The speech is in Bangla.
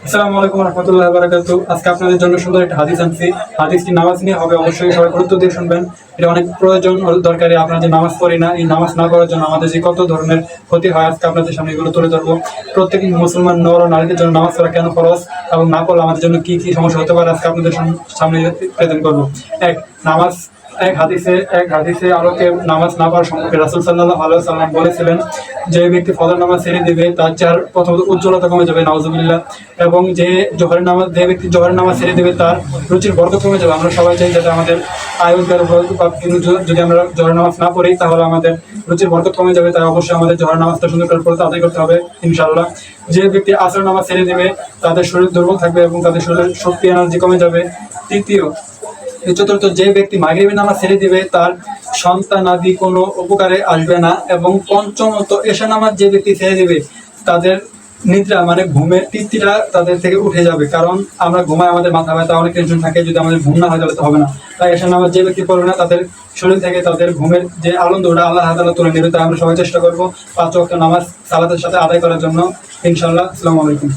আসসালামু আলাইকুম রহমতুল্লাহ বারাকাতু। আজকে আপনাদের জন্য সুন্দর একটা হাদিস আনছি। হাদিসটি নামাজ নিয়ে হবে, অবশ্যই সবাই গুরুত্ব দিয়ে শুনবেন। এটা অনেক প্রয়োজন দরকারি। আপনারা যে নামাজ পড়ি না, এই নামাজ না করার জন্য আমাদের যে কত ধরনের ক্ষতি হয়, আজকে আপনাদের সামনে এগুলো তুলে ধরবো। প্রত্যেক মুসলমান নর ও নারীদের জন্য নামাজ পড়া কেন ফরজ এবং না পড়লে আমাদের জন্য কি কি সমস্যা হতে পারে, আজকে আপনাদের সামনে প্রেজেন্ট করবো। নামাজ এক হাদিসে আলোকে নামাজ না পড়ার সম্পর্কে রাসূল সাল্লাল্লাহু আলাইহি ওয়াসাল্লাম বলেছিলেন, যে ব্যক্তি ফজর নামাজ ছেড়ে দিবে তার চেহারার প্রথমত উজ্জ্বলতা কমে যাবে, নাউজুবিল্লাহ। এবং যে ব্যক্তি জোহরের নামাজ ছেড়ে দিবে তার রুচির বরকত কমে যাবে। আমরা সবাই চাই যাতে আমাদের আয় রোজগার পাক, কিন্তু যদি আমরা জোহরের নামাজ না পড়ি তাহলে আমাদের রুচির বরকত কমে যাবে। তাই অবশ্যই আমাদের জোহরের নামাজটা সুন্দর করে পড়তে আদায় করতে হবে ইনশাআল্লাহ। যে ব্যক্তি আসর নামাজ ছেড়ে দিবে তাদের শরীর দুর্বল থাকবে এবং তাদের শরীরের শক্তি এনার্জি কমে যাবে। চতুর্থ, যে ব্যক্তি মাগরিবের নামাজ ছেড়ে দিবে তার সন্তানাদি কোনো উপকারে আসবে না। এবং পঞ্চমত, এশা নামাজ যে ব্যক্তি ছেড়ে দিবে তাদের নিদ্রা মানে ঘুমের তৃপ্তিটা তাদের থেকে উঠে যাবে। কারণ আমরা ঘুমাই, আমাদের মাথা ব্যথা, অনেক টেনশন থাকে, যদি আমাদের ঘুম না হয় তাহলে তো হবে না। তাই এশা নামাজ যে ব্যক্তি পড়বে না তাদের শরীর থেকে তাদের ঘুমের যে আনন্দ ওটা আল্লাহ তাআলা তুলে নেবে। তাই আমরা সবাই চেষ্টা করবো 5 ওয়াক্ত নামাজ সালাতের সাথে আদায় করার জন্য ইনশাআল্লাহ। আসসালামু আলাইকুম।